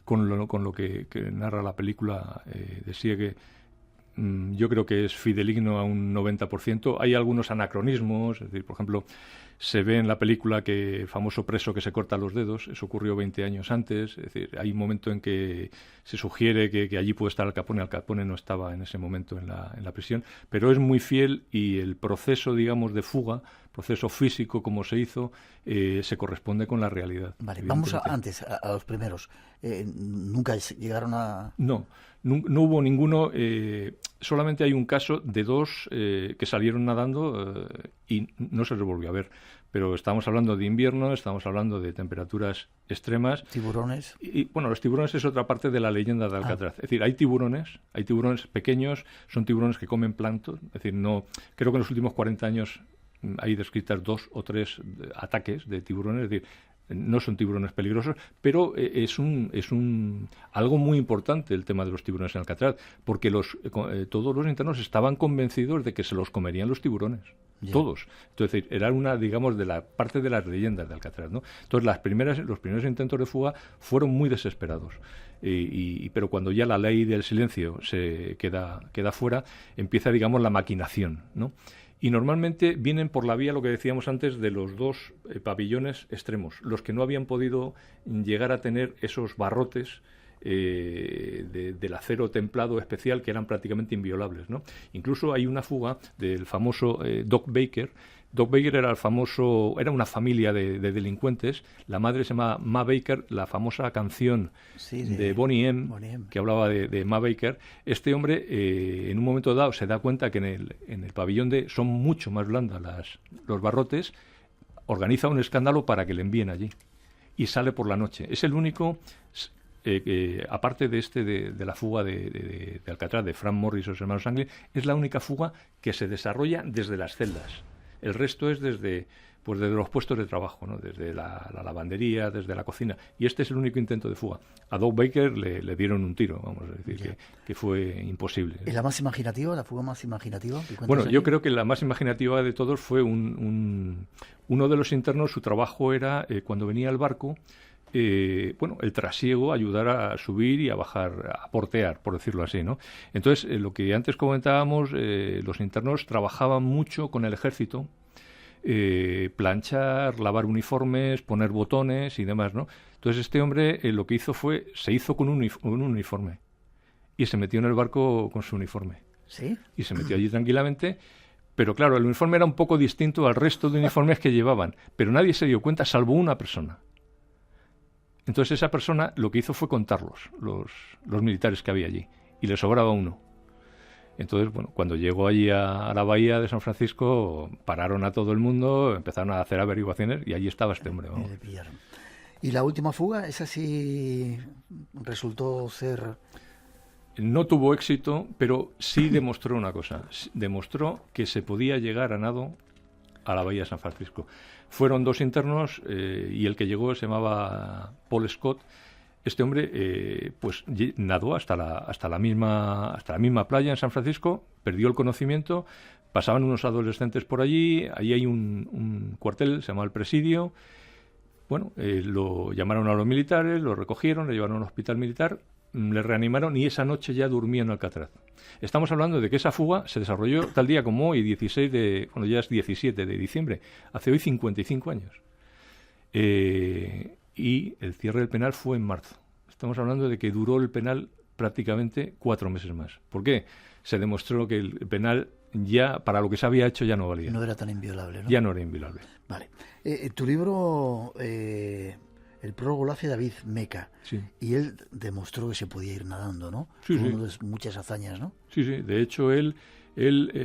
S6: con lo que narra la película de Siege, yo creo que es fidedigno a un 90%. Hay algunos anacronismos, es decir, por ejemplo, se ve en la película que el famoso preso que se corta los dedos, eso ocurrió 20 años antes. Es decir, hay un momento en que se sugiere que allí puede estar Al Capone no estaba en ese momento en la prisión, pero es muy fiel y el proceso, digamos, de fuga, proceso físico como se hizo, se corresponde con la realidad.
S3: Vale, vamos a los primeros. ¿Nunca llegaron a...?
S6: No hubo ninguno, solamente hay un caso de dos que salieron nadando y no se les volvió a ver. Pero estamos hablando de invierno, estamos hablando de temperaturas extremas.
S3: ¿Tiburones?
S6: Y bueno, los tiburones es otra parte de la leyenda de Alcatraz. Es decir, hay tiburones pequeños, son tiburones que comen plancton. Es decir, creo que en los últimos 40 años hay descritas 2 o 3 ataques de tiburones. Es decir, no son tiburones peligrosos, pero es algo muy importante el tema de los tiburones en Alcatraz, porque todos los internos estaban convencidos de que se los comerían los tiburones. Yeah. Todos. Entonces, era una, digamos, de la parte de las leyendas de Alcatraz, ¿no? Entonces, los primeros intentos de fuga fueron muy desesperados. Pero cuando ya la ley del silencio se queda fuera, empieza, digamos, la maquinación, ¿no? Y normalmente vienen por la vía, lo que decíamos antes, de los dos pabellones extremos, los que no habían podido llegar a tener esos barrotes del acero templado especial que eran prácticamente inviolables, ¿no? Incluso hay una fuga del famoso Doc Baker. Doc Baker era una familia de delincuentes. La madre se llama Ma Baker, la famosa canción de Boney M, que hablaba de Ma Baker. Este hombre, en un momento dado, se da cuenta que en el pabellón D son mucho más blandas los barrotes, organiza un escándalo para que le envíen allí. Y sale por la noche. Es el único, aparte de la fuga de Alcatraz, de Frank Morris o los hermanos Anglin, es la única fuga que se desarrolla desde las celdas. El resto es desde los puestos de trabajo, ¿no? Desde la lavandería, desde la cocina. Y este es el único intento de fuga. A Doc Baker le dieron un tiro, vamos a decir, que fue imposible.
S3: ¿Y la más imaginativa, la fuga más imaginativa?
S6: Bueno, yo creo que la más imaginativa de todos fue uno de los internos. Su trabajo era, cuando venía el barco, el trasiego, ayudar a subir y a bajar, a portear, por decirlo así, ¿no? Entonces, lo que antes comentábamos, los internos trabajaban mucho con el ejército, planchar, lavar uniformes, poner botones y demás, ¿no? Entonces, este hombre lo que hizo se hizo con un uniforme y se metió en el barco con su uniforme.
S3: ¿Sí?
S6: Y se metió allí tranquilamente. Pero claro, el uniforme era un poco distinto al resto de uniformes que llevaban, pero nadie se dio cuenta, salvo una persona. Entonces esa persona lo que hizo fue contarlos, los militares que había allí, y le sobraba uno. Entonces, bueno, cuando llegó allí a la bahía de San Francisco, pararon a todo el mundo, empezaron a hacer averiguaciones y allí estaba este hombre.
S3: Y le pillaron. ¿Y la última fuga? ¿Esa sí resultó ser...?
S6: No tuvo éxito, pero sí demostró una cosa. Demostró que se podía llegar a nado a la bahía de San Francisco. Fueron 2 internos y el que llegó se llamaba Paul Scott. Este hombre nadó hasta la misma playa en San Francisco, perdió el conocimiento, pasaban unos adolescentes por allí hay un cuartel, se llama el Presidio. Bueno, lo llamaron a los militares, lo recogieron, lo llevaron a un hospital militar, le reanimaron y esa noche ya durmió en Alcatraz. Estamos hablando de que esa fuga se desarrolló tal día como hoy, ya es 17 de diciembre, hace hoy 55 años. Y el cierre del penal fue en marzo. Estamos hablando de que duró el penal prácticamente 4 meses más. ¿Por qué? Se demostró que el penal ya, para lo que se había hecho, ya no valía.
S3: No era tan inviolable, ¿no?
S6: Ya no era inviolable.
S3: Vale. Tu libro... el prólogo lo hace David Meca,
S6: sí.
S3: Y él demostró que se podía ir nadando, ¿no?
S6: Sí,
S3: Fue una de muchas hazañas, ¿no?
S6: Sí, sí. De hecho, él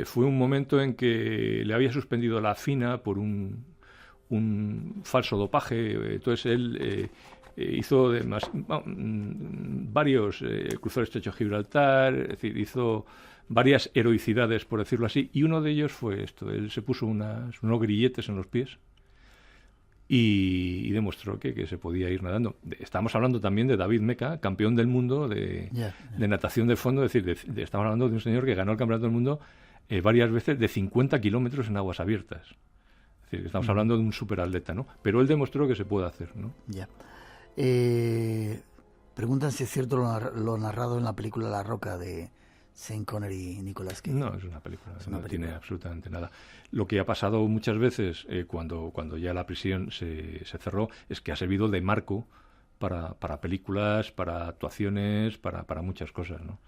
S6: fue un momento en que le había suspendido la FINA por un falso dopaje. Entonces él hizo varios cruzó el estrecho de Gibraltar, es decir, hizo varias heroicidades, por decirlo así, y uno de ellos fue esto. Él se puso unos grilletes en los pies y demostró que se podía ir nadando. Estamos hablando también de David Meca, campeón del mundo de natación de fondo, es decir, estamos hablando de un señor que ganó el campeonato del mundo varias veces de 50 kilómetros en aguas abiertas. Es decir, estamos hablando de un superatleta, ¿no? Pero él demostró que se puede hacer, ¿no?
S3: Ya. Preguntan si es cierto lo narrado en la película La Roca de Sean Connery y Nicolas Cage.
S6: No, es una película, no tiene absolutamente nada. Lo que ha pasado muchas veces cuando ya la prisión se cerró es que ha servido de marco para películas, para actuaciones, para muchas cosas, ¿no?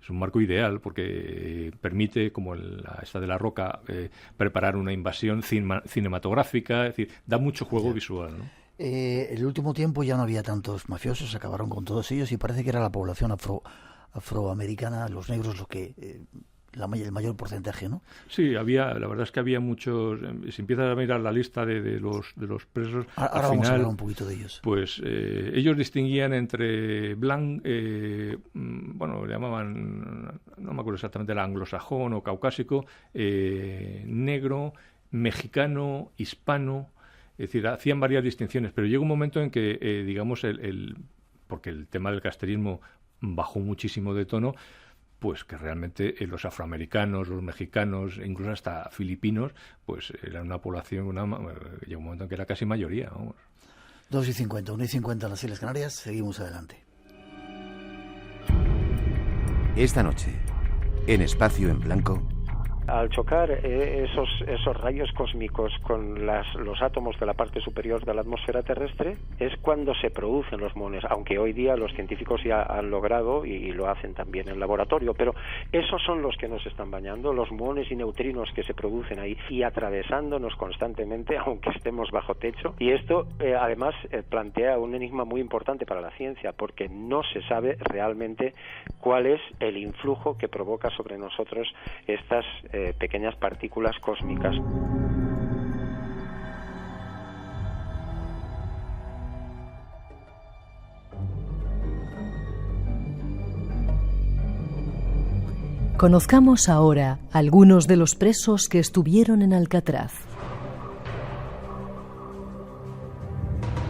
S6: Es un marco ideal porque permite, como esta de La Roca, preparar una invasión cinematográfica, es decir, da mucho juego visual, ¿no?
S3: El último tiempo ya no había tantos mafiosos, acabaron con todos ellos y parece que era la población afroamericana, los negros, lo que el mayor porcentaje, ¿no?
S6: Sí, la verdad es que había muchos. Si empiezas a mirar la lista de los presos,
S3: ahora
S6: al
S3: vamos
S6: final,
S3: a hablar un poquito de ellos.
S6: Pues ellos distinguían entre le llamaban, no me acuerdo exactamente, era anglosajón o caucásico, negro, mexicano, hispano. Es decir, hacían varias distinciones, pero llegó un momento en que, digamos, porque el tema del casterismo bajó muchísimo de tono, pues que realmente los afroamericanos, los mexicanos, incluso hasta filipinos, pues era una población, llegó un momento en que era casi mayoría, vamos.
S3: 2:50, 1:50 en las Islas Canarias, seguimos adelante.
S15: Esta noche, en Espacio en Blanco, Al chocar esos rayos cósmicos con los átomos de la parte superior de la atmósfera terrestre es cuando se producen los muones, aunque hoy día los científicos ya han logrado y lo hacen también en laboratorio, pero esos son los que nos están bañando, los muones y neutrinos que se producen ahí y atravesándonos constantemente aunque estemos bajo techo. Y esto además plantea un enigma muy importante para la ciencia, porque no se sabe realmente cuál es el influjo que provoca sobre nosotros estas pequeñas partículas cósmicas.
S4: Conozcamos ahora algunos de los presos que estuvieron en Alcatraz.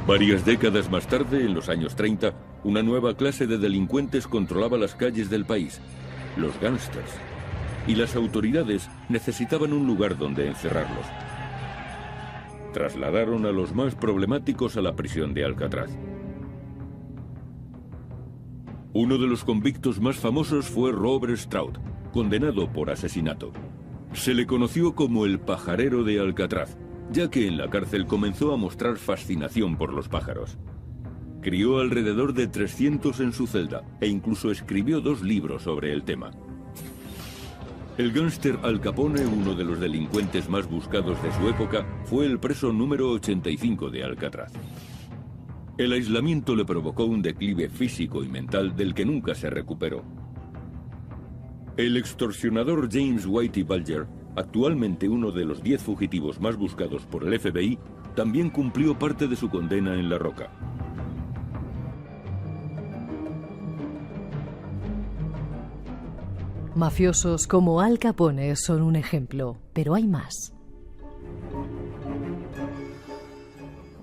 S5: Varias décadas más tarde, en los años 30, una nueva clase de delincuentes controlaba las calles del país, los gángsters. Y las autoridades necesitaban un lugar donde encerrarlos. Trasladaron a los más problemáticos a la prisión de Alcatraz. Uno de los convictos más famosos fue Robert Stroud, condenado por asesinato. Se le conoció como el pajarero de Alcatraz, ya que en la cárcel comenzó a mostrar fascinación por los pájaros. Crió alrededor de 300 en su celda e incluso escribió 2 libros sobre el tema. El gángster Al Capone, uno de los delincuentes más buscados de su época, fue el preso número 85 de Alcatraz. El aislamiento le provocó un declive físico y mental del que nunca se recuperó. El extorsionador James Whitey Bulger, actualmente uno de los 10 fugitivos más buscados por el FBI, también cumplió parte de su condena en La Roca.
S4: Mafiosos como Al Capone son un ejemplo, pero hay más.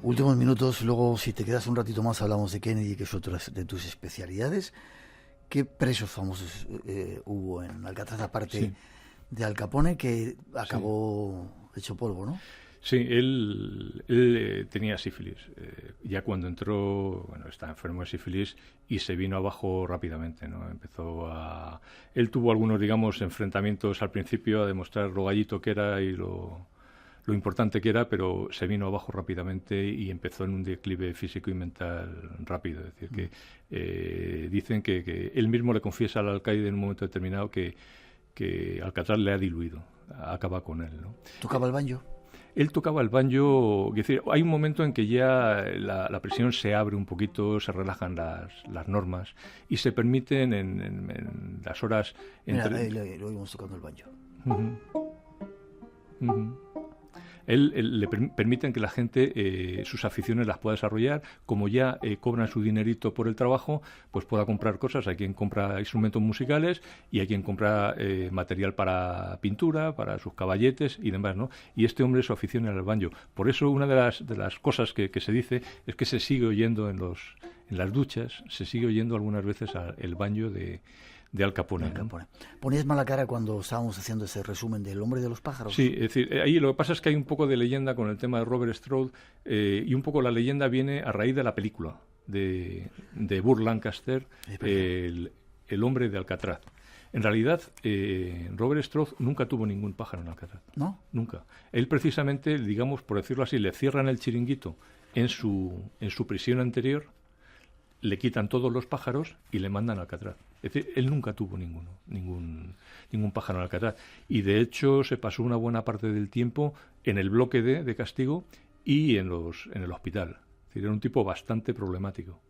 S3: Últimos minutos, luego si te quedas un ratito más hablamos de Kennedy, que es otra de tus especialidades. ¿Qué presos famosos hubo en Alcatraz, aparte de Al Capone, que acabó hecho polvo, ¿no?
S6: Sí, él tenía sífilis. Ya cuando entró, estaba enfermo de sífilis y se vino abajo rápidamente, ¿no? Él tuvo algunos, digamos, enfrentamientos al principio a demostrar lo gallito que era y lo importante que era, pero se vino abajo rápidamente y empezó en un declive físico y mental rápido. Es decir, que dicen que él mismo le confiesa al alcaide en un momento determinado que Alcatraz le ha diluido, acaba con él, ¿no?
S3: ¿Tocaba el banjo?
S6: Él tocaba el banjo, es decir, hay un momento en que ya la prisión se abre un poquito, se relajan las normas y se permiten en las horas...
S3: Mira, lo oímos tocando el banjo.
S6: Él le permiten que la gente sus aficiones las pueda desarrollar, como ya cobran su dinerito por el trabajo, pues pueda comprar cosas. Hay quien compra instrumentos musicales y hay quien compra material para pintura, para sus caballetes y demás, ¿no? Y este hombre su afición era el banjo. Por eso una de las cosas que se dice es que se sigue oyendo en las duchas, se sigue oyendo algunas veces el banjo de Al Capone.
S3: ¿Ponías mala cara cuando estábamos haciendo ese resumen del hombre de los pájaros?
S6: Sí, es decir, ahí lo que pasa es que hay un poco de leyenda con el tema de Robert Stroud y un poco la leyenda viene a raíz de la película de Burt Lancaster, El hombre de Alcatraz. En realidad, Robert Stroud nunca tuvo ningún pájaro en Alcatraz.
S3: ¿No?
S6: Nunca. Él precisamente, digamos, por decirlo así, le cierran el chiringuito en su prisión anterior, le quitan todos los pájaros y le mandan a Alcatraz. Es decir, él nunca tuvo ningún pájaro en Alcatraz. Y de hecho se pasó una buena parte del tiempo en el bloque de castigo y en el hospital. Es decir, era un tipo bastante problemático.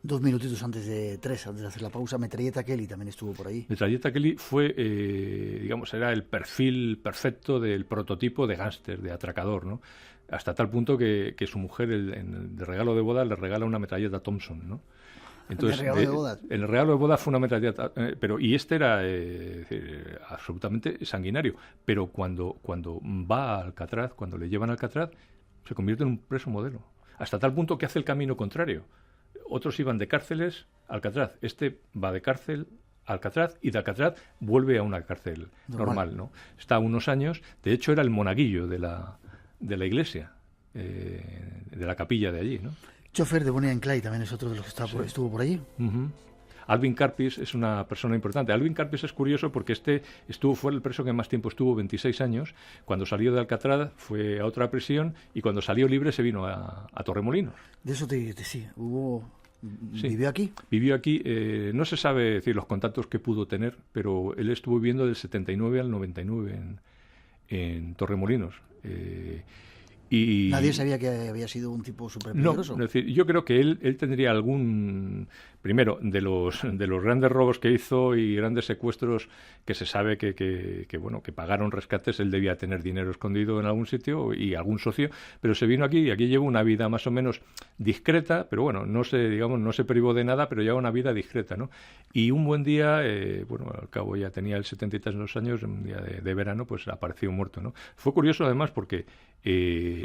S3: 2 minutitos antes de hacer la pausa, Metralleta Kelly también estuvo por ahí.
S6: Metralleta Kelly fue, digamos, era el perfil perfecto del prototipo de gángster, de atracador, ¿no? Hasta tal punto que su mujer, de regalo de boda, le regala una metralleta Thompson, ¿no? Entonces,
S3: ¿En el regalo de boda?
S6: En el regalo de boda fue una metralleta, y este era absolutamente sanguinario. Pero cuando va a Alcatraz, cuando le llevan a Alcatraz, se convierte en un preso modelo. Hasta tal punto que hace el camino contrario. Otros iban de cárceles a Alcatraz. Este va de cárcel a Alcatraz y de Alcatraz vuelve a una cárcel normal, ¿no? Está unos años. De hecho, era el monaguillo de la iglesia, de la capilla de allí, ¿no?
S3: Chofer de Bonnie and Clyde también es otro de los que estuvo por allí.
S6: Alvin Karpis es una persona importante. Alvin Karpis es curioso porque fue el preso que más tiempo estuvo, 26 años. Cuando salió de Alcatraz fue a otra prisión y cuando salió libre se vino a Torremolinos.
S3: De eso sí, ¿vivió aquí?
S6: Vivió aquí, no se sabe decir los contactos que pudo tener, pero él estuvo viviendo del 79 al 99 en Torremolinos. Y
S3: nadie sabía que había sido un tipo súper peligroso.
S6: No, es decir, yo creo que él tendría algún, primero, de los grandes robos que hizo y grandes secuestros que se sabe que pagaron rescates, él debía tener dinero escondido en algún sitio y algún socio, pero se vino aquí y aquí llevó una vida más o menos discreta, pero bueno, no se privó de nada, pero llevaba una vida discreta, ¿no? Y un buen día, al cabo ya tenía el 73 años, un día de verano, pues apareció muerto, ¿no? Fue curioso además porque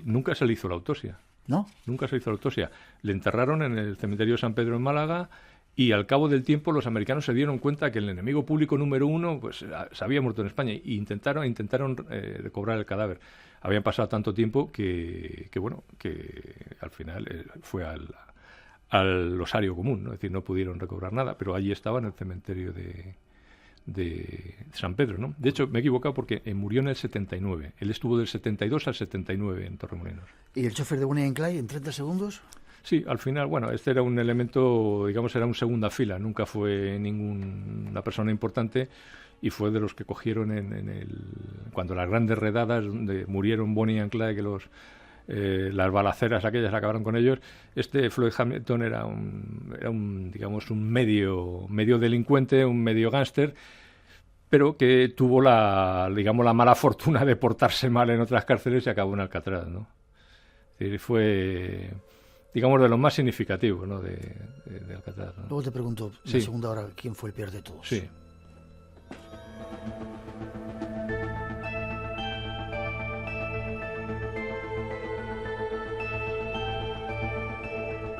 S6: nunca se le hizo la autopsia.
S3: ¿No?
S6: Nunca se hizo la autopsia. Le enterraron en el cementerio de San Pedro en Málaga y al cabo del tiempo los americanos se dieron cuenta que el enemigo público número uno pues se había muerto en España y intentaron recobrar el cadáver. Habían pasado tanto tiempo que al final fue al osario común, ¿no? Es decir, no pudieron recobrar nada, pero allí estaba en el cementerio de San Pedro, ¿no? De hecho, me he equivocado porque murió en el 79. Él estuvo del 72 al 79 en Torremolinos.
S3: ¿Y el chofer de Bonnie and Clyde en 30 segundos?
S6: Sí, al final, este era un elemento, digamos, era un segunda fila. Nunca fue una persona importante y fue de los que cogieron cuando las grandes redadas donde murieron Bonnie and Clyde, que las balaceras aquellas acabaron con ellos. Floyd Hamilton era un medio delincuente, un medio gángster, pero que tuvo la mala fortuna de portarse mal en otras cárceles y acabó en Alcatraz, ¿no? Es decir, fue, digamos, de los más significativos, ¿no? de Alcatraz, ¿no?
S3: Luego te pregunto, en la segunda hora, ¿quién fue el peor de todos?
S6: Sí.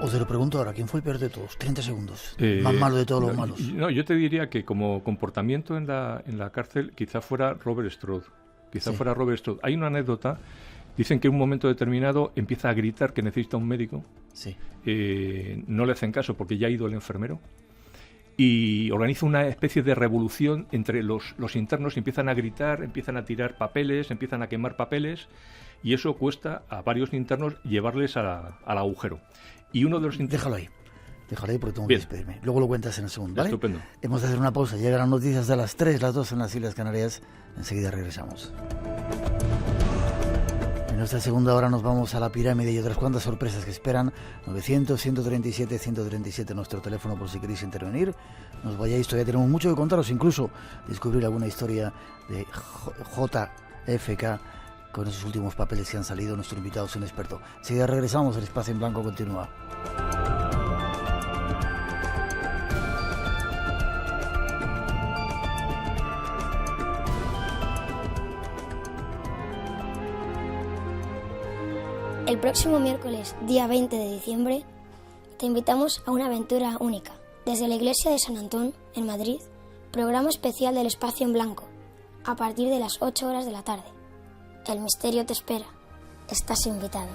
S3: O te lo pregunto ahora, ¿quién fue el peor de todos? 30 segundos. Más malo de todos los malos.
S6: No, yo te diría que como comportamiento en la cárcel quizá fuera Robert Strode. Fuera Robert Strode. Hay una anécdota. Dicen que en un momento determinado empieza a gritar que necesita un médico.
S3: Sí.
S6: No le hacen caso porque ya ha ido el enfermero. Y organiza una especie de revolución entre los internos. Empiezan a gritar, empiezan a tirar papeles, empiezan a quemar papeles. Y eso cuesta a varios internos llevarles al agujero. Y uno de los
S3: Déjalo ahí porque tengo que despedirme. Luego lo cuentas en el segundo, ¿vale?
S6: Estupendo.
S3: Hemos de hacer una pausa. Llegan las noticias de las 3, las 2 en las Islas Canarias. Enseguida regresamos. En nuestra segunda hora nos vamos a la pirámide y otras cuantas sorpresas que esperan. 900-137-137 nuestro teléfono por si queréis intervenir. Nos vayáis, todavía tenemos mucho que contaros, incluso descubrir alguna historia de JFK con esos últimos papeles que han salido. Nuestro invitado es un experto. Enseguida regresamos, el Espacio en Blanco continúa.
S16: El próximo miércoles, día 20 de diciembre, te invitamos a una aventura única. Desde la iglesia de San Antón, en Madrid, programa especial del Espacio en Blanco, a partir de las 8 horas de la tarde. El misterio te espera. Estás invitado.